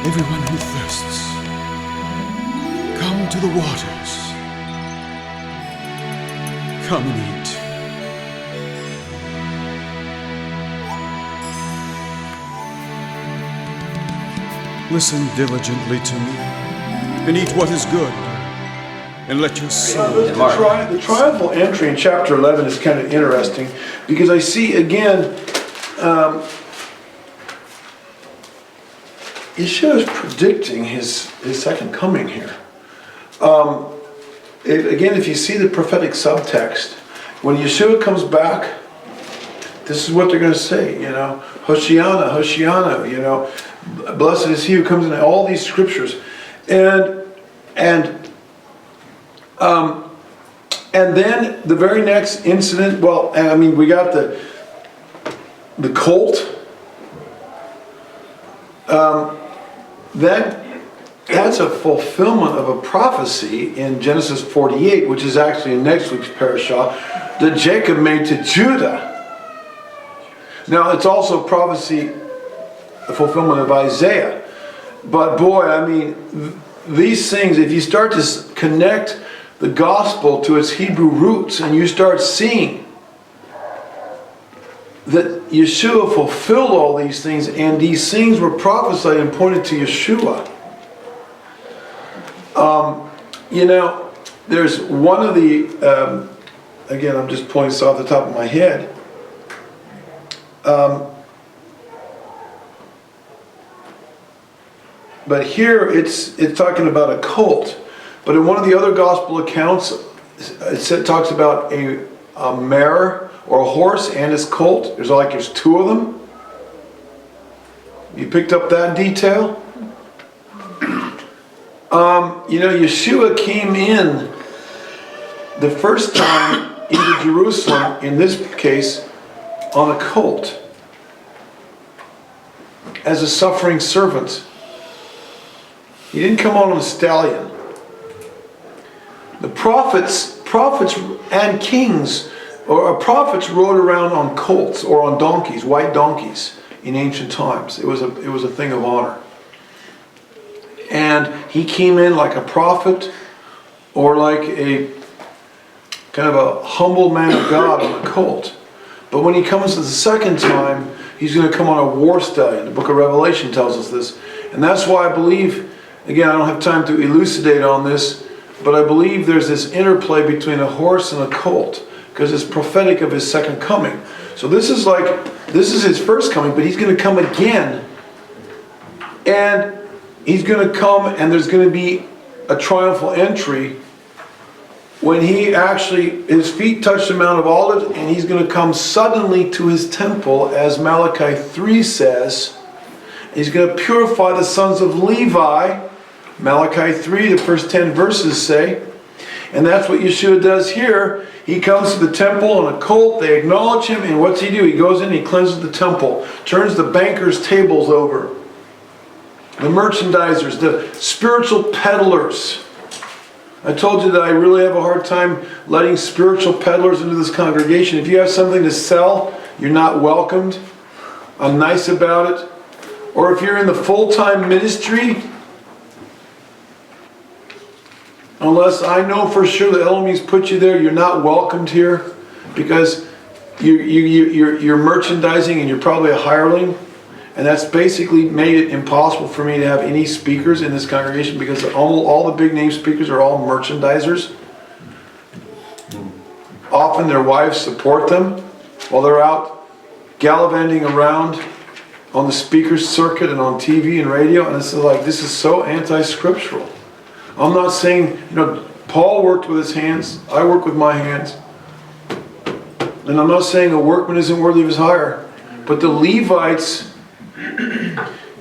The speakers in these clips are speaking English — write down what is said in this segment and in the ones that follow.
Everyone who thirsts, come to the waters. Come and eat. Listen diligently to me, and eat what is good, and let your soul... The triumphal entry in chapter 11 is kind of interesting, because I see, again, Yeshua is predicting his second coming here. Again, if you see the prophetic subtext, when Yeshua comes back, this is what they're going to say, Hoshana, Hoshana, blessed is he who comes in, all these scriptures. And then the very next incident, we got the colt. That's a fulfillment of a prophecy in Genesis 48, which is actually in next week's parashah, that Jacob made to Judah. Now, it's also prophecy, the fulfillment of Isaiah. But boy, these things, if you start to connect the gospel to its Hebrew roots, and you start seeing that Yeshua fulfilled all these things, and these things were prophesied and pointed to Yeshua. There's one of the, again, I'm just pulling this off the top of my head. But here it's talking about a colt. But in one of the other gospel accounts, it talks about a mare or a horse and his colt. There's two of them. You picked up that detail? Yeshua came in the first time into Jerusalem, in this case, on a colt, as a suffering servant. He didn't come on a stallion. The prophets and kings, or prophets rode around on colts or on donkeys, white donkeys, in ancient times. It was a thing of honor. And he came in like a prophet, or like a kind of a humble man of God on a colt. But when he comes the second time, he's going to come on a war stallion. The book of Revelation tells us this. And that's why I believe, again, I don't have time to elucidate on this, but I believe there's this interplay between a horse and a colt, because it's prophetic of his second coming. So this is his first coming, but he's going to come again. And he's going to come, and there's going to be a triumphal entry when his feet touch the Mount of Olives, and he's going to come suddenly to his temple, as Malachi 3 says. He's going to purify the sons of Levi. Malachi 3, the first 10 verses say. And that's what Yeshua does here. He comes to the temple on a colt. They acknowledge him, and what's he do? He goes in, he cleanses the temple, turns the bankers' tables over, the merchandisers, the spiritual peddlers. I told you that I really have a hard time letting spiritual peddlers into this congregation. If you have something to sell, you're not welcomed. I'm nice about it. Or if you're in the full-time ministry, unless I know for sure the Elohim's put you there, you're not welcomed here, because you're merchandising and you're probably a hireling. And that's basically made it impossible for me to have any speakers in this congregation, because all the big name speakers are all merchandisers. Often their wives support them while they're out gallivanting around on the speaker's circuit and on TV and radio. And it's like, this is so anti-scriptural. I'm not saying, Paul worked with his hands. I work with my hands. And I'm not saying a workman isn't worthy of his hire. But the Levites,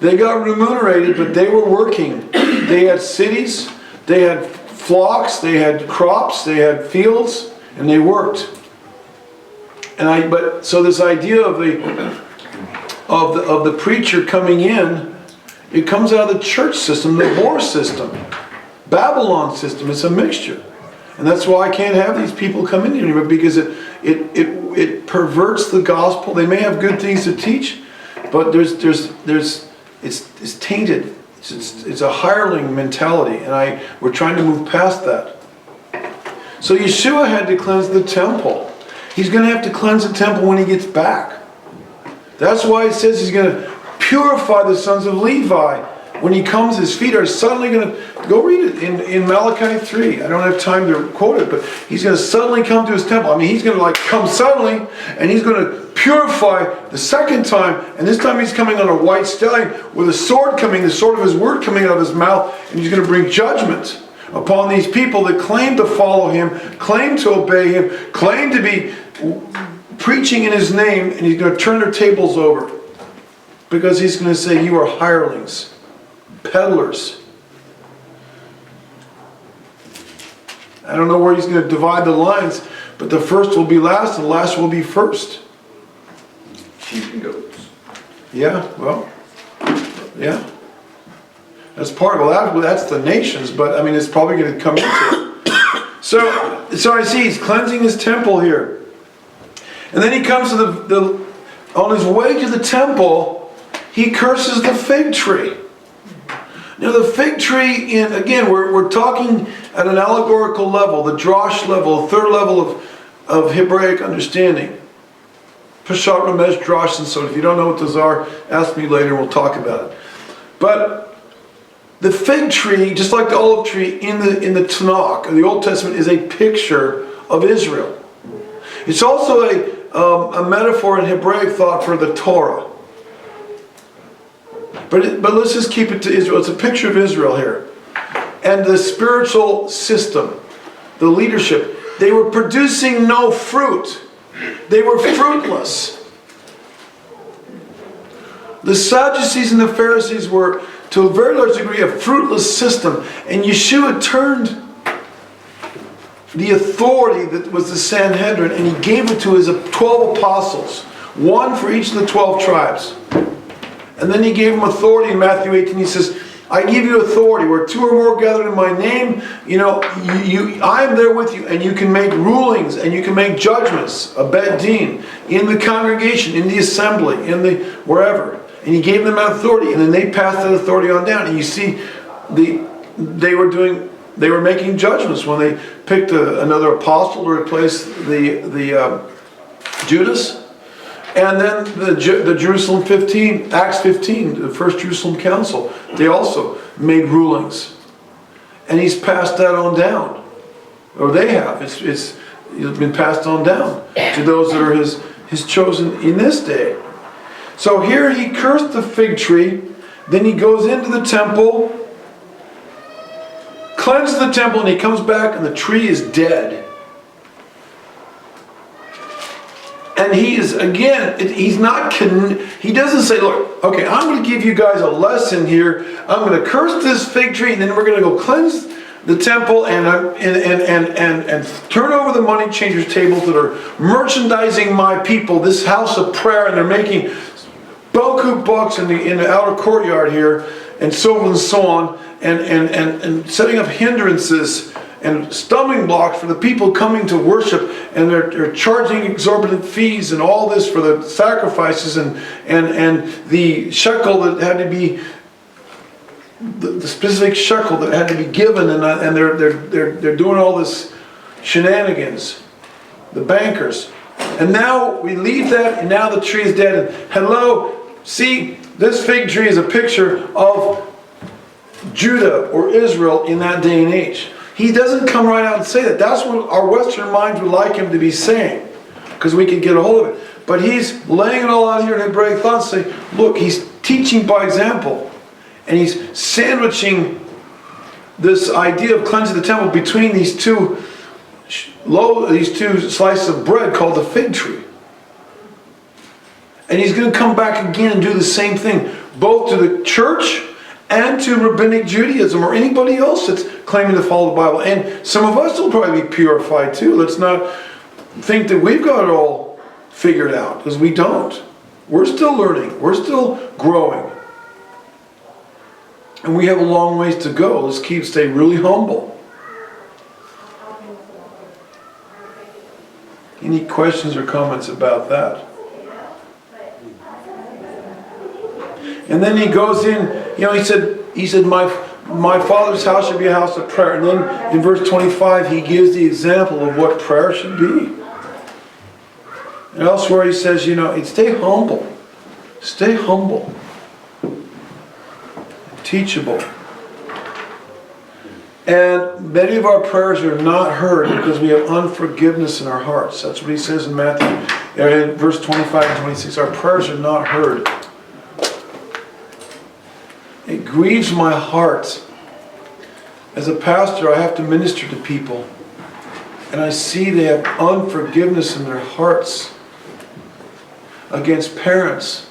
they got remunerated, but they were working. They had cities, they had flocks, they had crops, they had fields, and they worked. So this idea of the preacher coming in, it comes out of the church system, the war system, Babylon system. It's a mixture, and that's why I can't have these people come in here, because it perverts the gospel. They may have good things to teach, but it's tainted. It's a hireling mentality, and we're trying to move past that. So Yeshua had to cleanse the temple. He's going to have to cleanse the temple when he gets back. That's why it says he's going to purify the sons of Levi. When he comes, his feet are suddenly going to, go read it in Malachi 3. I don't have time to quote it, but he's going to suddenly come to his temple. I mean, he's going to come suddenly, and he's going to purify the second time, and this time he's coming on a white stallion with a sword coming, the sword of his word coming out of his mouth, and he's going to bring judgment upon these people that claim to follow him, claim to obey him, claim to be preaching in his name, and he's going to turn their tables over. Because he's going to say, you are hirelings, peddlers. I don't know where he's going to divide the lines, but the first will be last and the last will be first. Sheep and goats. Yeah, well, yeah. That's part of it. That's the nations, but I mean, it's probably going to come into it. So I see he's cleansing his temple here. And then he comes to on his way to the temple, he curses the fig tree. Now the fig tree, again, we're talking at an allegorical level, the drosh level, the third level of Hebraic understanding. Peshat, Ramesh, drosh, and so if you don't know what those are, ask me later and we'll talk about it. But the fig tree, just like the olive tree in the Tanakh, in the Old Testament, is a picture of Israel. It's also a metaphor in Hebraic thought for the Torah. But let's just keep it to Israel. It's a picture of Israel here. And the spiritual system, the leadership, they were producing no fruit. They were fruitless. The Sadducees and the Pharisees were, to a very large degree, a fruitless system. And Yeshua turned the authority that was the Sanhedrin and he gave it to his 12 apostles. One for each of the 12 tribes. And then he gave them authority in Matthew 18. He says, I give you authority. Where two or more gathered in my name, I am there with you. And you can make rulings and you can make judgments, a bed din, in the congregation, in the assembly, in the wherever. And he gave them that authority. And then they passed that authority on down. And you see, they were making judgments when they picked another apostle to replace the Judas. And then the Jerusalem 15, Acts 15, the first Jerusalem Council, they also made rulings. And he's passed that on down. Or they have. It's been passed on down to those that are his chosen in this day. So here he cursed the fig tree. Then he goes into the temple, cleanses the temple, and he comes back and the tree is dead. And he is, again, he doesn't say, look, okay, I'm going to give you guys a lesson here. I'm going to curse this fig tree, and then we're going to go cleanse the temple and turn over the money changers tables that are merchandising my people, this house of prayer, and they're making boku books in the outer courtyard here, and so on and so on, and setting up hindrances and stumbling blocks for the people coming to worship, and they're charging exorbitant fees and all this for the sacrifices and the shekel that had to be the specific shekel that had to be given, and they're doing all this shenanigans, the bankers. And now we leave that, and now the tree is dead. And hello, see, this fig tree is a picture of Judah or Israel in that day and age. He doesn't come right out and say that. That's what our Western minds would like him to be saying, because we can get a hold of it. But he's laying it all out here in Hebraic thought, saying, look, he's teaching by example. And he's sandwiching this idea of cleansing the temple between these two slices of bread called the fig tree. And he's going to come back again and do the same thing, both to the church and to rabbinic Judaism or anybody else that's claiming to follow the Bible. And some of us will probably be purified too. Let's not think that we've got it all figured out, because we don't. We're still learning. We're still growing. And we have a long ways to go. Let's stay really humble. Any questions or comments about that? And then he goes in, he said, He said, my Father's house should be a house of prayer. And then in verse 25, he gives the example of what prayer should be. And elsewhere he says, stay humble. Stay humble. Teachable. And many of our prayers are not heard because we have unforgiveness in our hearts. That's what he says in Matthew, in verse 25 and 26. Our prayers are not heard. It grieves my heart. As a pastor, I have to minister to people. And I see they have unforgiveness in their hearts against parents,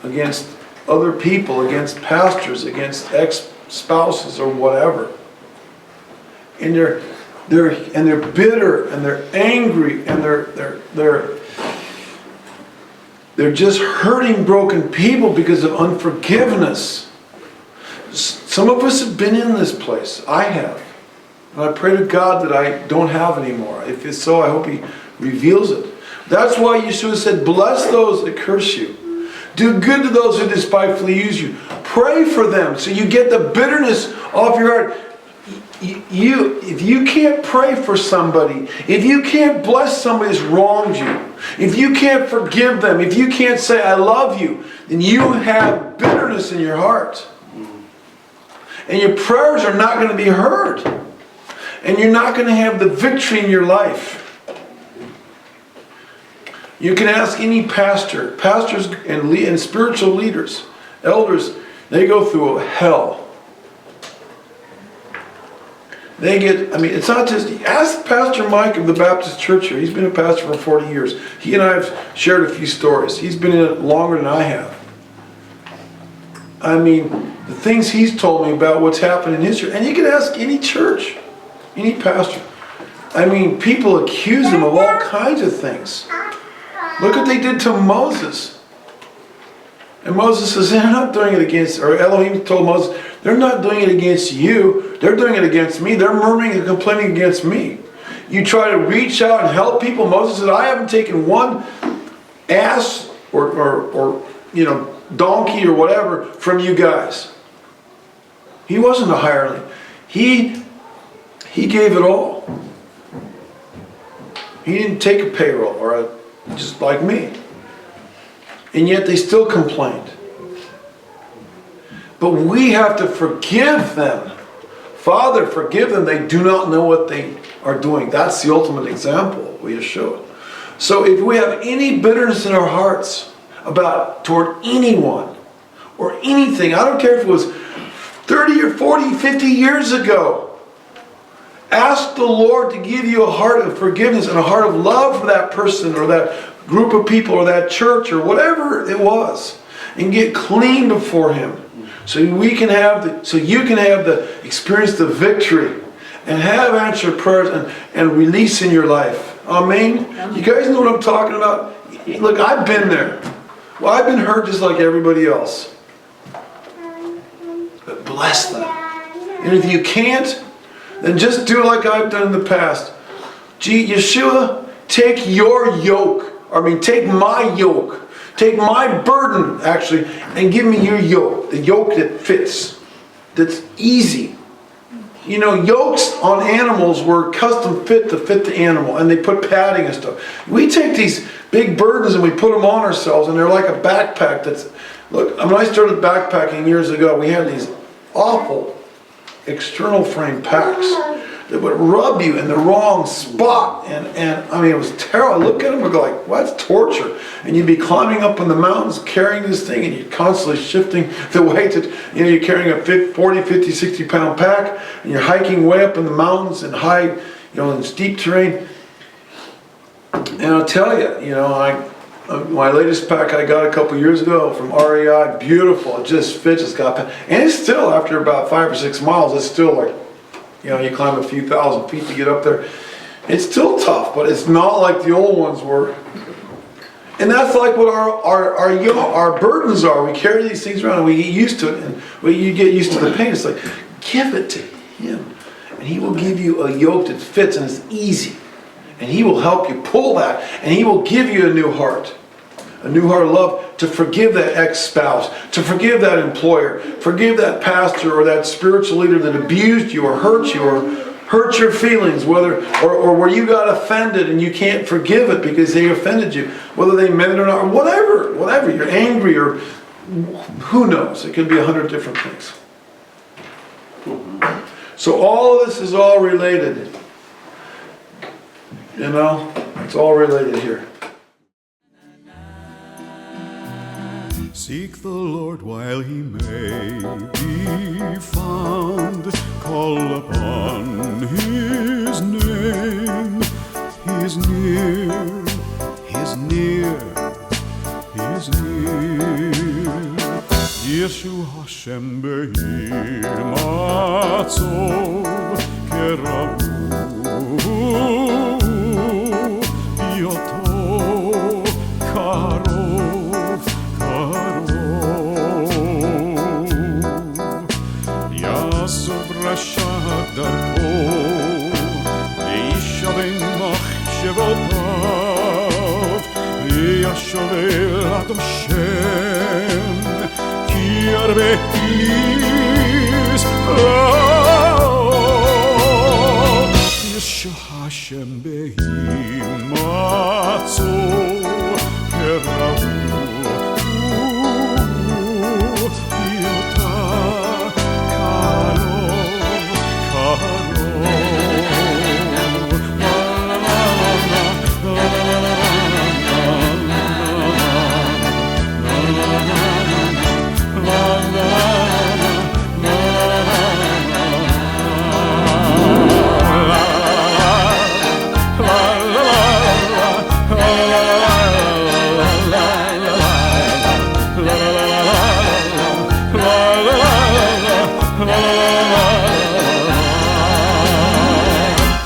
against other people, against pastors, against ex-spouses or whatever. And they're bitter and they're angry and they're just hurting broken people because of unforgiveness. Some of us have been in this place. I have. And I pray to God that I don't have anymore. If it's so, I hope He reveals it. That's why Yeshua said, bless those that curse you. Do good to those who despitefully use you. Pray for them so you get the bitterness off your heart. If you can't pray for somebody, if you can't bless somebody who's wronged you, if you can't forgive them, if you can't say, I love you, then you have bitterness in your heart. And your prayers are not going to be heard. And you're not going to have the victory in your life. You can ask any pastor, pastors and spiritual leaders, elders, they go through hell. It's not just, ask Pastor Mike of the Baptist Church here. He's been a pastor for 40 years. He and I have shared a few stories. He's been in it longer than I have. The things he's told me about what's happened in his church. And you can ask any church, any pastor. People accuse him of all kinds of things. Look what they did to Moses. And Moses says, they're not doing it against, or Elohim told Moses, they're not doing it against you. They're doing it against me. They're murmuring and complaining against me. You try to reach out and help people. Moses said, I haven't taken one ass or donkey or whatever from you guys. He wasn't a hireling. He gave it all. He didn't take a payroll just like me. And yet they still complained. But we have to forgive them. Father, forgive them. They do not know what they are doing. That's the ultimate example we Yeshua. So if we have any bitterness in our hearts toward anyone or anything, I don't care if it was 30 or 40, 50 years ago, ask the Lord to give you a heart of forgiveness and a heart of love for that person or that group of people or that church or whatever it was, and get clean before Him. So you can have experience the victory and have answered prayers and release in your life. Amen? You guys know what I'm talking about? Look, I've been there. Well, I've been hurt just like everybody else. But bless them. And if you can't, then just do like I've done in the past. Yeshua, take your yoke. Take my yoke. Take my burden, actually, and give me your yoke. The yoke that fits. That's easy. Yokes on animals were custom fit to fit the animal, and they put padding and stuff. We take these big burdens and we put them on ourselves, and they're like a backpack that's... Look, when I started backpacking years ago, we had these awful external frame packs that would rub you in the wrong spot, and it was terrible. I look at them and go like, well, that's torture. And you'd be climbing up in the mountains carrying this thing, and you're constantly shifting the weight that, you're carrying a 40, 50, 60 pound pack, and you're hiking way up in the mountains and high, in steep terrain. And I'll tell you, my latest pack I got a couple years ago from REI, beautiful. It just fits. It's got, and it's still, after about 5 or 6 miles, it's still like, you climb a few thousand feet to get up there. It's still tough, but it's not like the old ones were. And that's like what our burdens are. We carry these things around and we get used to it. And you get used to the pain. It's like, give it to Him. And He will give you a yoke that fits and is easy. And He will help you pull that. And He will give you a new heart. A new heart of love. to forgive that ex-spouse, to forgive that employer, forgive that pastor or that spiritual leader that abused you or hurt your feelings, or where you got offended and you can't forgive it because they offended you, whether they meant it or not, or whatever, you're angry, or who knows, it could be 100 different things. So all of this is all related. You know, it's all related here. Seek the Lord while he may be found. Call upon his name. He's near, he's near, he's near. Yeshua Hashem behir matzov kerahu yoto karov karov yasov rasha darko leishavim machshevotav yashovel ad Hashem ki arbe is Yeshua Hashem behir matzov kerahu yota karov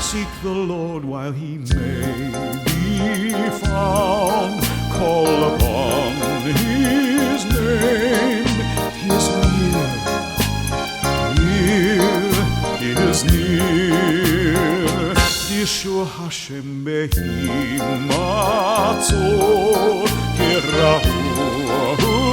Seek the Lord while he may be found. Call upon his name. He is near, he is near. Yeshua Hashem behir matzov kerahu